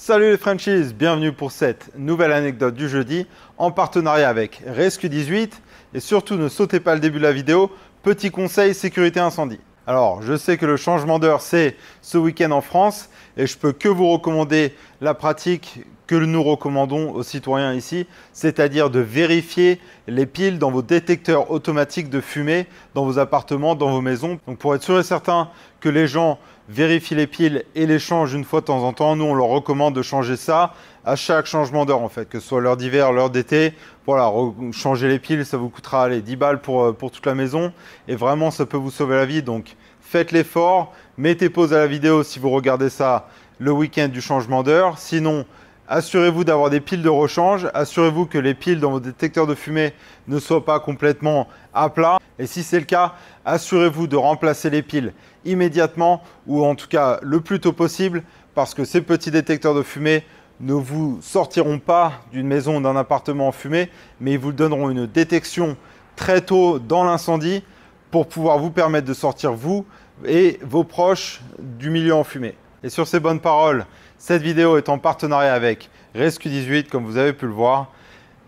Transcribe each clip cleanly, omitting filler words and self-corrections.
Salut les Frenchies, bienvenue pour cette nouvelle anecdote du jeudi en partenariat avec Rescue 18 et surtout ne sautez pas le début de la vidéo, petit conseil sécurité incendie. Alors je sais que le changement d'heure c'est ce week-end en France et je peux que vous recommander la pratique que nous recommandons aux citoyens ici, c'est-à-dire de vérifier les piles dans vos détecteurs automatiques de fumée dans vos appartements, dans vos maisons. Donc pour être sûr et certain que les gens vérifient les piles et les changent une fois de temps en temps, nous on leur recommande de changer ça à chaque changement d'heure en fait, que ce soit l'heure d'hiver, l'heure d'été. Voilà, changer les piles, ça vous coûtera allez, 10 balles pour toute la maison et vraiment ça peut vous sauver la vie. Donc faites l'effort, mettez pause à la vidéo si vous regardez ça le week-end du changement d'heure. Sinon, assurez-vous d'avoir des piles de rechange, assurez-vous que les piles dans vos détecteurs de fumée ne soient pas complètement à plat. Et si c'est le cas, assurez-vous de remplacer les piles immédiatement ou en tout cas le plus tôt possible parce que ces petits détecteurs de fumée ne vous sortiront pas d'une maison ou d'un appartement en fumée, mais ils vous donneront une détection très tôt dans l'incendie pour pouvoir vous permettre de sortir vous et vos proches du milieu en fumée. Et sur ces bonnes paroles, cette vidéo est en partenariat avec Rescue 18, comme vous avez pu le voir,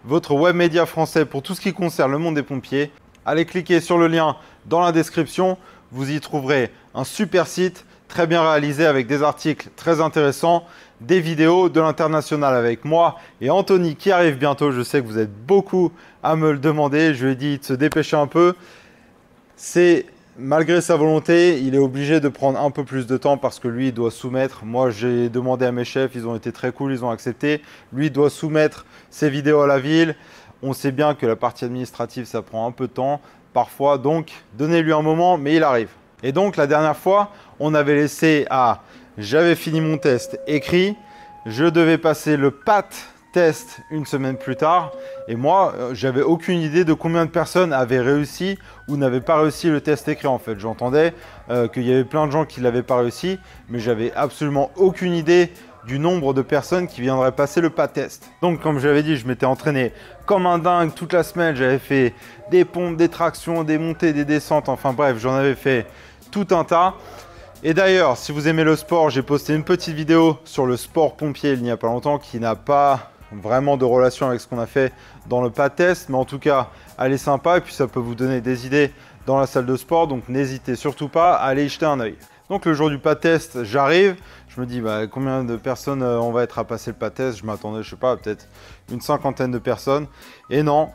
votre web média français pour tout ce qui concerne le monde des pompiers. Allez cliquer sur le lien dans la description, vous y trouverez un super site très bien réalisé avec des articles très intéressants, des vidéos de l'international avec moi et Anthony qui arrive bientôt. Je sais que vous êtes beaucoup à me le demander, je lui ai dit de se dépêcher un peu. Malgré sa volonté, il est obligé de prendre un peu plus de temps parce que lui, il doit soumettre. Moi, j'ai demandé à mes chefs, ils ont été très cool, ils ont accepté. Lui, il doit soumettre ses vidéos à la ville. On sait bien que la partie administrative, ça prend un peu de temps parfois. Donc, donnez-lui un moment, mais il arrive. Et donc, la dernière fois, on avait laissé j'avais fini mon test écrit. Je devais passer le PAT test une semaine plus tard et moi j'avais aucune idée de combien de personnes avaient réussi ou n'avaient pas réussi le test écrit en fait. J'entendais qu'il y avait plein de gens qui ne l'avaient pas réussi mais j'avais absolument aucune idée du nombre de personnes qui viendraient passer le PAT test. Donc comme je l'avais dit, je m'étais entraîné comme un dingue toute la semaine, j'avais fait des pompes, des tractions, des montées, des descentes, enfin bref j'en avais fait tout un tas. Et d'ailleurs, si vous aimez le sport, j'ai posté une petite vidéo sur le sport pompier il n'y a pas longtemps qui n'a pas vraiment de relation avec ce qu'on a fait dans le PAT test, mais en tout cas elle est sympa et puis ça peut vous donner des idées dans la salle de sport, donc n'hésitez surtout pas à aller y jeter un œil. Donc le jour du PAT test, j'arrive, je me dis combien de personnes on va être à passer le PAT test. Je m'attendais, je sais pas, peut-être une cinquantaine de personnes et non,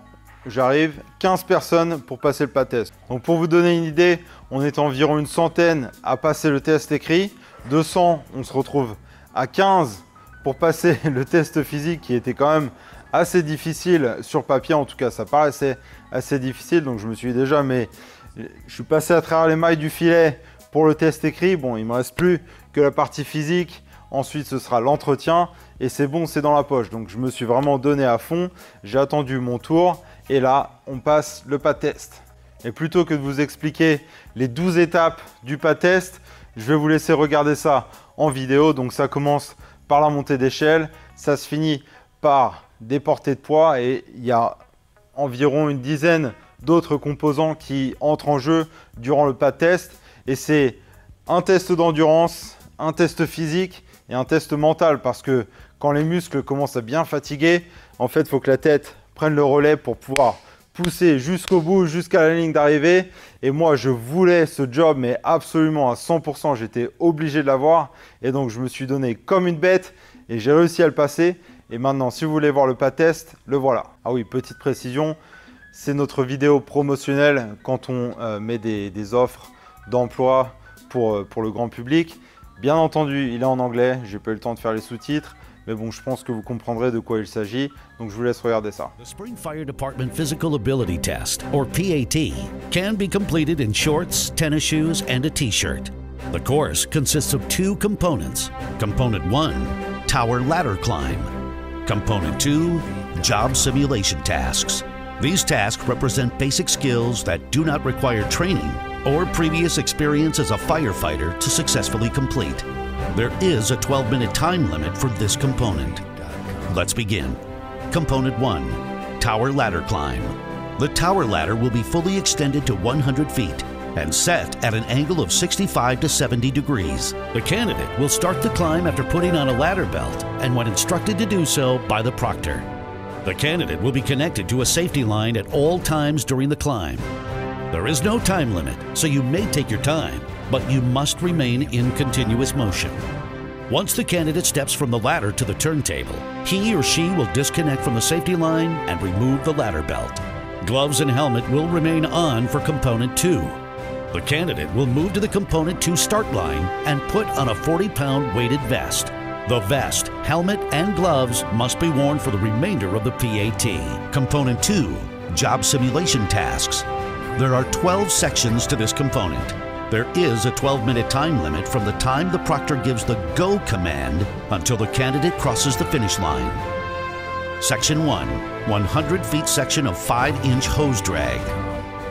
j'arrive 15 personnes pour passer le PAT test. Donc pour vous donner une idée, on est environ une centaine à passer le test écrit, 200 on se retrouve à 15 pour passer le test physique qui était quand même assez difficile sur papier. En tout cas, ça paraissait assez difficile. Donc, je me suis dit déjà, mais je suis passé à travers les mailles du filet pour le test écrit. Bon, il ne me reste plus que la partie physique. Ensuite, ce sera l'entretien et c'est bon, c'est dans la poche. Donc, je me suis vraiment donné à fond. J'ai attendu mon tour et là, on passe le PAT test. Et plutôt que de vous expliquer les 12 étapes du PAT test, je vais vous laisser regarder ça en vidéo. Donc, ça commence par la montée d'échelle, ça se finit par des portées de poids et il y a environ une dizaine d'autres composants qui entrent en jeu durant le PAT test et c'est un test d'endurance, un test physique et un test mental parce que quand les muscles commencent à bien fatiguer, en fait, il faut que la tête prenne le relais pour pouvoir pousser jusqu'au bout, jusqu'à la ligne d'arrivée. Et moi, je voulais ce job, mais absolument à 100%, j'étais obligé de l'avoir. Et donc, je me suis donné comme une bête et j'ai réussi à le passer. Et maintenant, si vous voulez voir le PAT test, le voilà. Ah oui, petite précision, c'est notre vidéo promotionnelle quand on met des offres d'emploi pour le grand public. Bien entendu, il est en anglais, j'ai pas eu le temps de faire les sous-titres. Mais bon, je pense que vous comprendrez de quoi il s'agit, donc je vous laisse regarder ça. The Spring Fire Department Physical Ability Test, or PAT, can be completed in shorts, tennis shoes, and a t-shirt. The course consists of two components. Component 1, tower ladder climb. Component 2, job simulation tasks. These tasks represent basic skills that do not require training or previous experience as a firefighter to successfully complete. There is a 12-minute time limit for this component. Let's begin. Component 1, tower ladder climb. The tower ladder will be fully extended to 100 feet. and set at an angle of 65 to 70 degrees. The candidate will start the climb after putting on a ladder belt and when instructed to do so by the proctor. The candidate will be connected to a safety line at all times during the climb. There is no time limit, so you may take your time, but you must remain in continuous motion. Once the candidate steps from the ladder to the turntable, he or she will disconnect from the safety line and remove the ladder belt. Gloves and helmet will remain on for Component 2. The candidate will move to the Component 2 start line and put on a 40-pound weighted vest. The vest, helmet, and gloves must be worn for the remainder of the PAT. Component 2, Job Simulation Tasks. There are 12 sections to this component. There is a 12-minute time limit from the time the proctor gives the go command until the candidate crosses the finish line. Section 1, 100 feet section of 5-inch hose drag.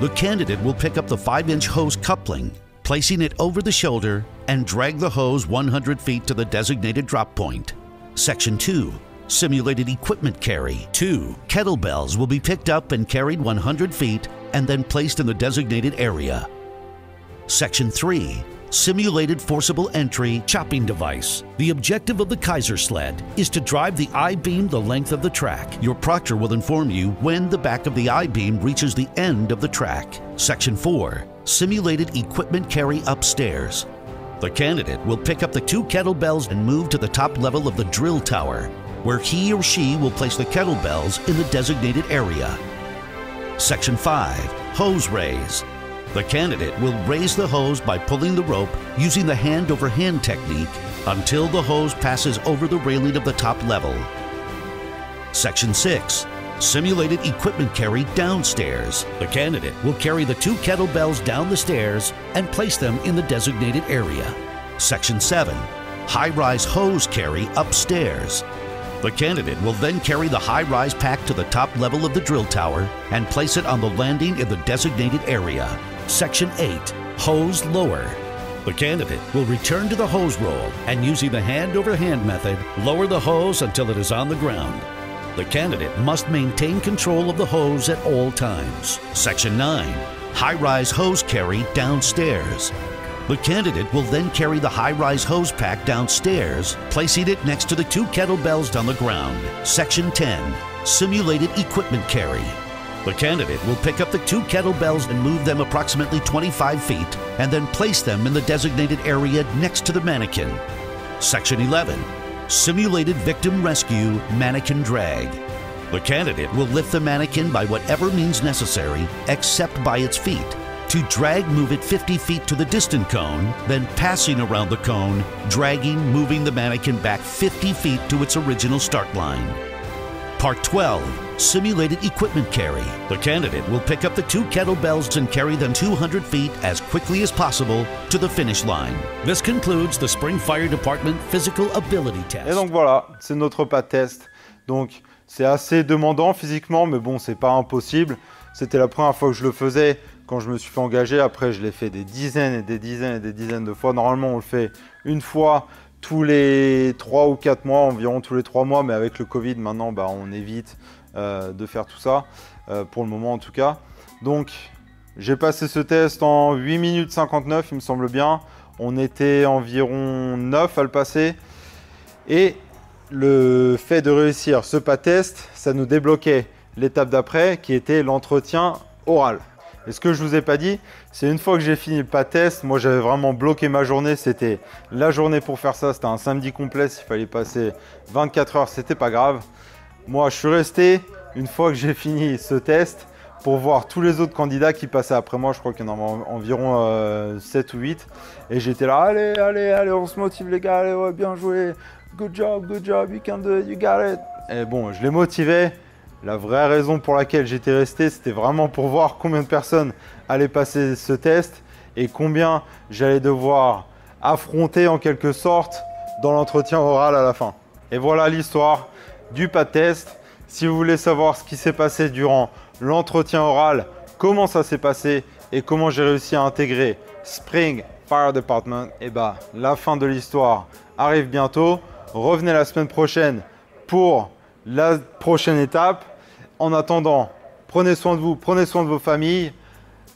The candidate will pick up the 5-inch hose coupling, placing it over the shoulder, and drag the hose 100 feet to the designated drop point. Section 2, simulated equipment carry. 2 kettlebells will be picked up and carried 100 feet and then placed in the designated area. Section 3, simulated forcible entry chopping device. The objective of the Kaiser sled is to drive the I-beam the length of the track. Your proctor will inform you when the back of the I-beam reaches the end of the track. Section 4, simulated equipment carry upstairs. The candidate will pick up the 2 kettlebells and move to the top level of the drill tower, where he or she will place the kettlebells in the designated area. Section 5, hose raise. The candidate will raise the hose by pulling the rope using the hand-over-hand technique until the hose passes over the railing of the top level. Section 6, simulated equipment carry downstairs. The candidate will carry the 2 kettlebells down the stairs and place them in the designated area. Section 7, high-rise hose carry upstairs. The candidate will then carry the high-rise pack to the top level of the drill tower and place it on the landing in the designated area. Section 8, hose lower. The candidate will return to the hose roll and using the hand-over-hand method, lower the hose until it is on the ground. The candidate must maintain control of the hose at all times. Section 9, high-rise hose carry downstairs. The candidate will then carry the high-rise hose pack downstairs, placing it next to the 2 kettlebells on the ground. Section 10, simulated equipment carry. The candidate will pick up the 2 kettlebells and move them approximately 25 feet and then place them in the designated area next to the mannequin. Section 11, simulated victim rescue mannequin drag. The candidate will lift the mannequin by whatever means necessary except by its feet. To drag, move it 50 feet to the distant cone, then passing around the cone, dragging, moving the mannequin back 50 feet to its original start line. Part 12, simulated equipment carry. The candidate will pick up the 2 kettlebells and carry them 200 feet as quickly as possible to the finish line. This concludes the Spring Fire Department Physical Ability Test. Et donc voilà, c'est notre pas test. Donc c'est assez demandant physiquement, mais bon, c'est pas impossible. C'était la première fois que je le faisais quand je me suis fait engager. Après, je l'ai fait des dizaines et des dizaines et des dizaines de fois. Normalement, on le fait une fois tous les 3 ou 4 mois, environ tous les 3 mois. Mais avec le Covid, maintenant, on évite de faire tout ça, pour le moment en tout cas. Donc, j'ai passé ce test en 8 minutes 59, il me semble bien. On était environ 9 à le passer. Et le fait de réussir ce pas test, ça nous débloquait l'étape d'après qui était l'entretien oral. Et ce que je ne vous ai pas dit, c'est une fois que j'ai fini le pas test, moi j'avais vraiment bloqué ma journée, c'était la journée pour faire ça, c'était un samedi complet, s'il fallait passer 24 heures, c'était pas grave. Moi je suis resté, une fois que j'ai fini ce test, pour voir tous les autres candidats qui passaient après moi, je crois qu'il y en avait environ 7 ou 8. Et j'étais là, allez, on se motive les gars, allez, ouais, bien joué, good job, you can do it, you got it. Et bon, je les motivais. La vraie raison pour laquelle j'étais resté, c'était vraiment pour voir combien de personnes allaient passer ce test et combien j'allais devoir affronter en quelque sorte dans l'entretien oral à la fin. Et voilà l'histoire du pas test. Si vous voulez savoir ce qui s'est passé durant l'entretien oral, comment ça s'est passé et comment j'ai réussi à intégrer Spring Fire Department, et la fin de l'histoire arrive bientôt. Revenez la semaine prochaine pour la prochaine étape. En attendant, prenez soin de vous, prenez soin de vos familles,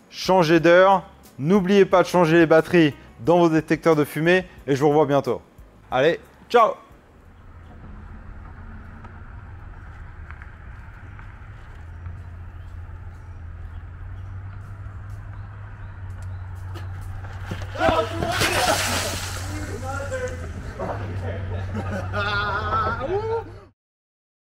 changez d'heure, N'oubliez pas de changer les batteries dans vos détecteurs de fumée et je vous revois bientôt. Allez, ciao! Ah!